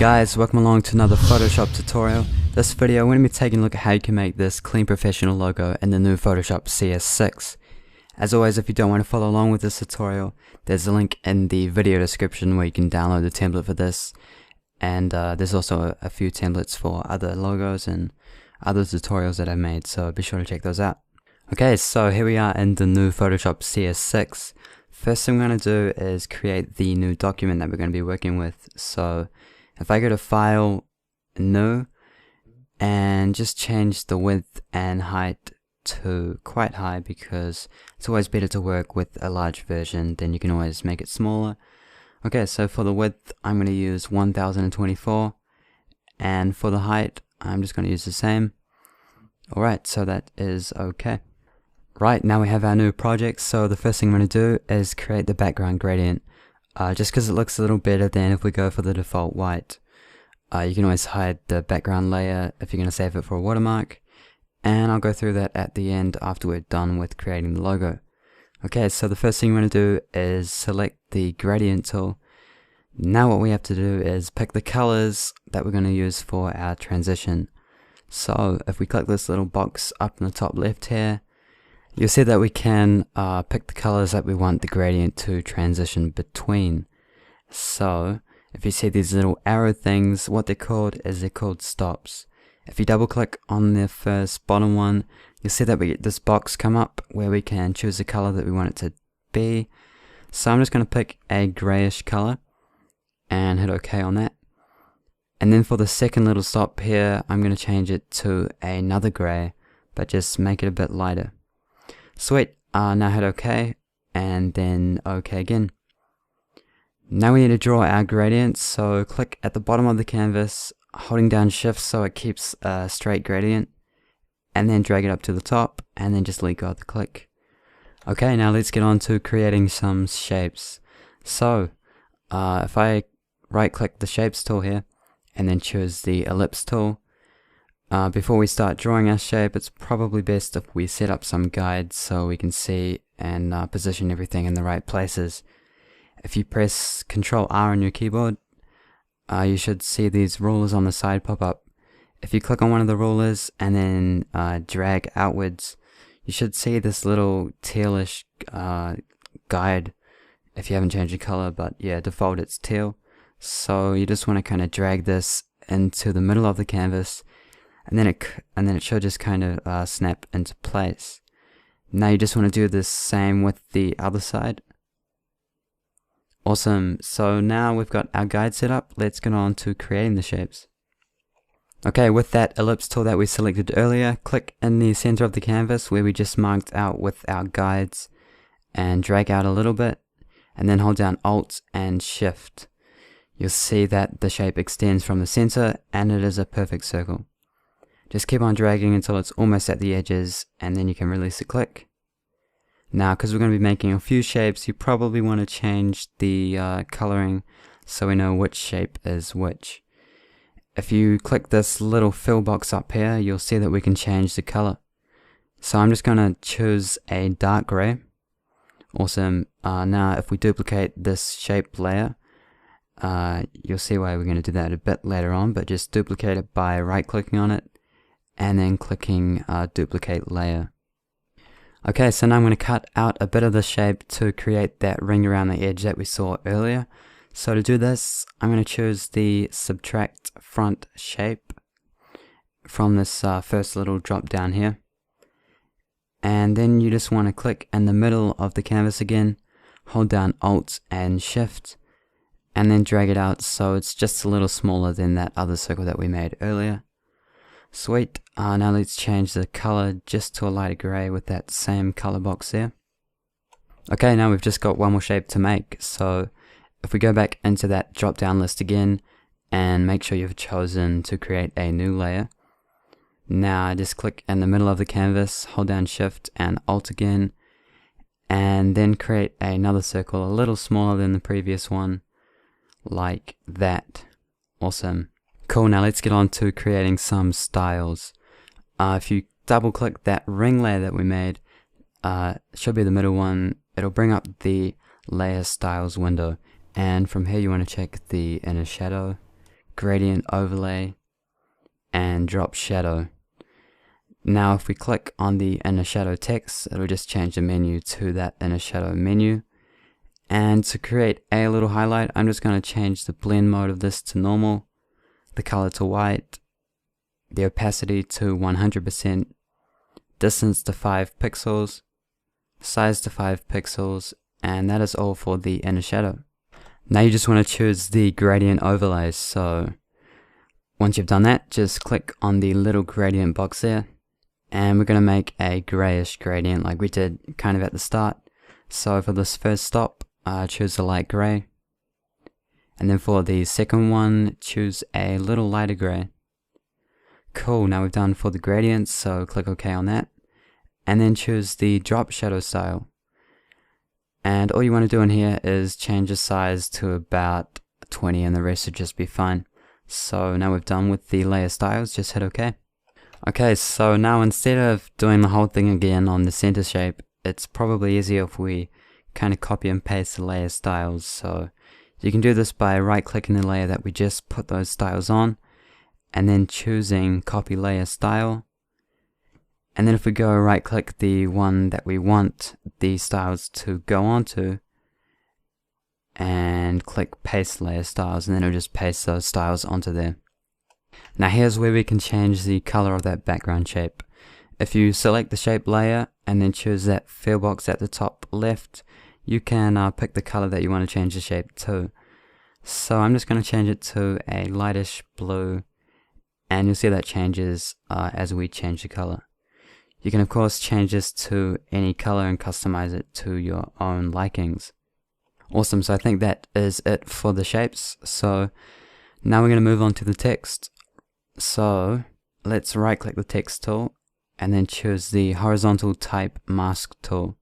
guys, welcome along to another Photoshop tutorial. This video we're going to be taking a look at how you can make this clean professional logo in the new Photoshop CS6. As always, if you don't want to follow along with this tutorial, there's a link in the video description where you can download the template for this, and there's also a few templates for other logos and other tutorials that I've made, so be sure to check those out. Okay, so here we are in the new Photoshop CS6. First thing we're going to do is create the new document that we're going to be working with. So if I go to File, New, and just change the width and height to quite high, because it's always better to work with a large version, then you can always make it smaller. Okay, so for the width I'm going to use 1024, and for the height I'm just going to use the same. Alright, so that is okay. Right, now we have our new project, so the first thing I'm going to do is create the background gradient. Just because it looks a little better than if we go for the default white. You can always hide the background layer if you're going to save it for a watermark, and I'll go through that at the end after we're done with creating the logo. Okay, so the first thing we're going to do is select the gradient tool. Now what we have to do is pick the colors that we're going to use for our transition. So if we click this little box up in the top left here, you'll see that we can pick the colors that we want the gradient to transition between. So if you see these little arrow things, what they're called stops. If you double click on the first bottom one, you'll see that we get this box come up where we can choose the color that we want it to be. So I'm just going to pick a grayish color and hit OK on that. And then for the second little stop here, I'm going to change it to another gray, but just make it a bit lighter. Sweet, now hit OK, and then OK again. Now we need to draw our gradient, so click at the bottom of the canvas, holding down shift so it keeps a straight gradient, and then drag it up to the top, and then just let go of the click. Okay, now let's get on to creating some shapes. So, if I right click the shapes tool here, and then choose the ellipse tool, before we start drawing our shape, it's probably best if we set up some guides so we can see and position everything in the right places. If you press Ctrl R on your keyboard, you should see these rulers on the side pop up. If you click on one of the rulers and then drag outwards, you should see this little tealish guide if you haven't changed the color, but yeah, default it's teal. So you just want to kind of drag this into the middle of the canvas, and then it should just kind of snap into place. Now you just want to do the same with the other side. Awesome, so now we've got our guide set up. Let's get on to creating the shapes. Okay, with that ellipse tool that we selected earlier, click in the center of the canvas where we just marked out with our guides and drag out a little bit, and then hold down Alt and Shift. You'll see that the shape extends from the center and it is a perfect circle. Just keep on dragging until it's almost at the edges, and then you can release the click. Now, because we're going to be making a few shapes, you probably want to change the coloring so we know which shape is which. If you click this little fill box up here, you'll see that we can change the color. So I'm just going to choose a dark gray. Awesome. Now if we duplicate this shape layer, you'll see why we're going to do that a bit later on, but just duplicate it by right clicking on it and then clicking duplicate layer. Okay, so now I'm going to cut out a bit of the shape to create that ring around the edge that we saw earlier. So to do this, I'm going to choose the subtract front shape from this first little drop down here. And then you just want to click in the middle of the canvas again, hold down Alt and Shift, and then drag it out so it's just a little smaller than that other circle that we made earlier. Sweet, now let's change the color just to a lighter gray with that same color box there. Okay, now we've just got one more shape to make, so if we go back into that drop down list again and make sure you've chosen to create a new layer. Now just click in the middle of the canvas, hold down Shift and Alt again, and then create another circle a little smaller than the previous one, like that. Awesome. Cool, now let's get on to creating some styles. If you double click that ring layer that we made, should be the middle one, it'll bring up the layer styles window, and from here you want to check the inner shadow, gradient overlay, and drop shadow. Now if we click on the inner shadow text, it'll just change the menu to that inner shadow menu. And to create a little highlight, I'm just going to change the blend mode of this to normal, the color to white, the opacity to 100%, distance to 5 pixels, size to 5 pixels, and that is all for the inner shadow. Now you just want to choose the gradient overlays. So once you've done that, just click on the little gradient box there, and we're going to make a grayish gradient like we did kind of at the start. So for this first stop, choose a light gray, and then for the second one, choose a little lighter gray. Cool, now we've done for the gradients, so click OK on that, and then choose the drop shadow style. And all you want to do in here is change the size to about 20, and the rest should just be fine. So now we've done with the layer styles, just hit OK. Okay, so now instead of doing the whole thing again on the center shape, it's probably easier if we kind of copy and paste the layer styles. So you can do this by right clicking the layer that we just put those styles on, and then choosing copy layer style. And then if we go right click the one that we want the styles to go onto, and click paste layer styles, and then it'll just paste those styles onto there. Now here's where we can change the color of that background shape. If you select the shape layer and then choose that fill box at the top left, you can pick the color that you want to change the shape to. So I'm just going to change it to a lightish blue, and you'll see that changes as we change the color. You can of course change this to any color and customize it to your own likings. Awesome, so I think that is it for the shapes. So now we're going to move on to the text. So let's right click the text tool and then choose the horizontal type mask tool.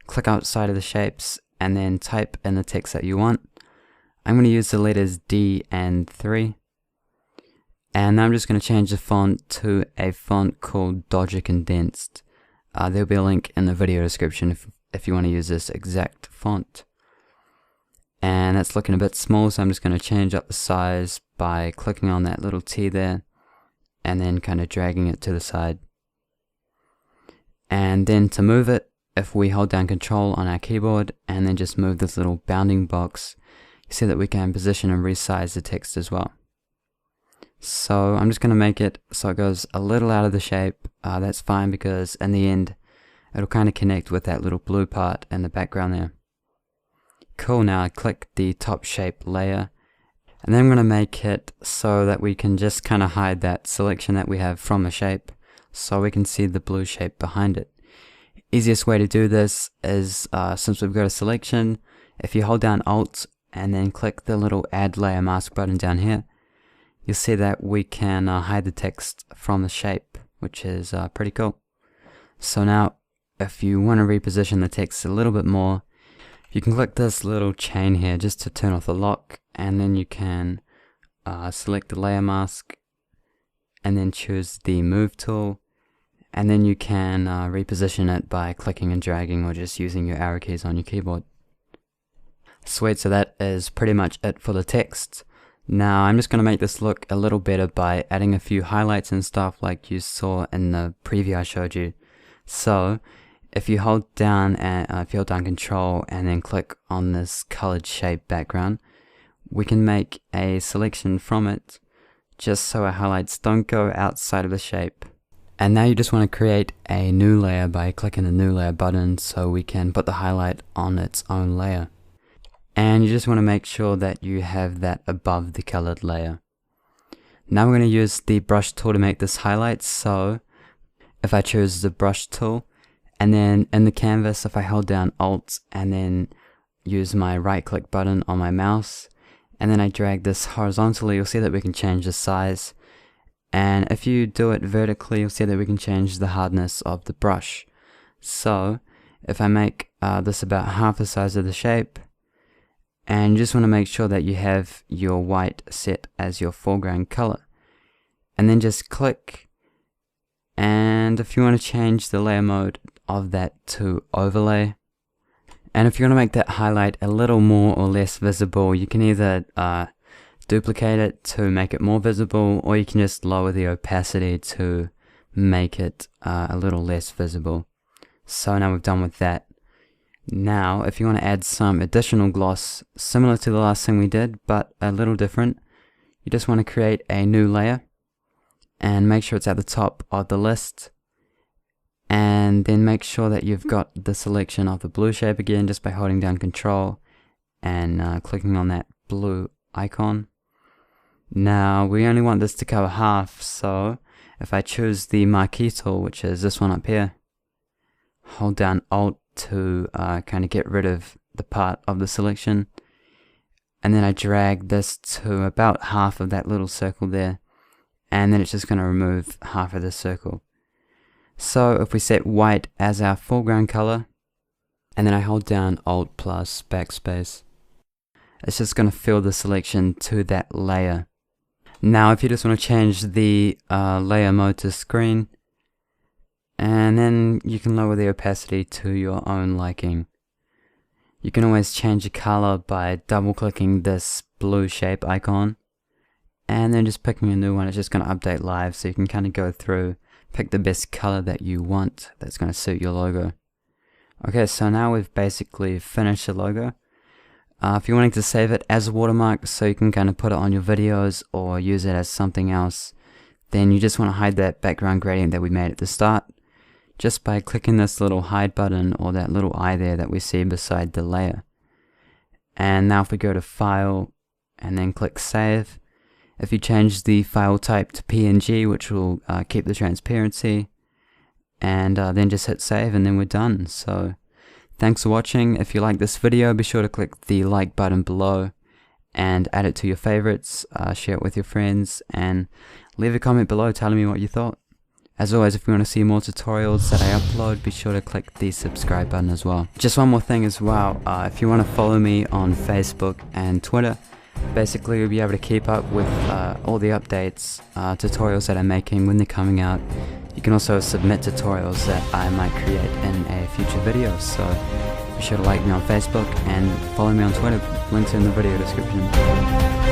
Click outside of the shapes and then type in the text that you want. I'm going to use the letters D and 3. And now I'm just going to change the font to a font called Dodger Condensed. There'll be a link in the video description if you want to use this exact font. And that's looking a bit small, so I'm just going to change up the size by clicking on that little T there and then kind of dragging it to the side. And then to move it, if we hold down Control on our keyboard and then just move this little bounding box, you see that we can position and resize the text as well. So I'm just going to make it so it goes a little out of the shape. That's fine because in the end it'll kind of connect with that little blue part in the background there. Cool, now I click the top shape layer, and then I'm going to make it so that we can just kind of hide that selection that we have from the shape so we can see the blue shape behind it. Easiest way to do this is since we've got a selection, if you hold down Alt and then click the little add layer mask button down here, you'll see that we can hide the text from the shape, which is pretty cool. So now if you want to reposition the text a little bit more, you can click this little chain here just to turn off the lock, and then you can select the layer mask and then choose the move tool, and then you can reposition it by clicking and dragging or just using your arrow keys on your keyboard. Sweet, so that is pretty much it for the text. Now I'm just going to make this look a little better by adding a few highlights and stuff like you saw in the preview I showed you. So if you hold down Control and then click on this colored shape background, we can make a selection from it just so our highlights don't go outside of the shape. And now you just want to create a new layer by clicking the new layer button so we can put the highlight on its own layer. And you just want to make sure that you have that above the colored layer. Now we're going to use the brush tool to make this highlight. So if I choose the brush tool, and then in the canvas, if I hold down Alt and then use my right click button on my mouse, and then I drag this horizontally, you'll see that we can change the size. And if you do it vertically, you'll see that we can change the hardness of the brush. So if I make this about half the size of the shape, and you just want to make sure that you have your white set as your foreground color, and then just click. And if you want to change the layer mode of that to overlay, and if you want to make that highlight a little more or less visible, you can either duplicate it to make it more visible, or you can just lower the opacity to make it a little less visible. So now we've done with that. Now if you want to add some additional gloss similar to the last thing we did but a little different, you just want to create a new layer and make sure it's at the top of the list, and then make sure that you've got the selection of the blue shape again just by holding down Control and clicking on that blue icon. Now we only want this to cover half, so if I choose the marquee tool, which is this one up here, hold down Alt to kind of get rid of the part of the selection, and then I drag this to about half of that little circle there, and then it's just going to remove half of the circle. So if we set white as our foreground color, and then I hold down Alt plus backspace, it's just going to fill the selection to that layer. Now if you just want to change the layer mode to screen, and then you can lower the opacity to your own liking. You can always change the color by double clicking this blue shape icon and then just picking a new one. It's just going to update live, so you can kind of go through, pick the best color that you want that's going to suit your logo. Okay, so now we've basically finished the logo. If you're wanting to save it as a watermark so you can kind of put it on your videos or use it as something else, then you just want to hide that background gradient that we made at the start just by clicking this little hide button or that little eye there that we see beside the layer. And now if we go to File and then click Save, if you change the file type to PNG, which will keep the transparency, and then just hit save, and then we're done. So thanks for watching. If you like this video, be sure to click the like button below and add it to your favorites, share it with your friends, and leave a comment below telling me what you thought. As always, if you want to see more tutorials that I upload, be sure to click the subscribe button as well. Just one more thing as well, if you want to follow me on Facebook and Twitter, basically you'll be able to keep up with all the updates, tutorials that I'm making when they're coming out. You can also submit tutorials that I might create in a future video, so be sure to like me on Facebook and follow me on Twitter. Links in the video description.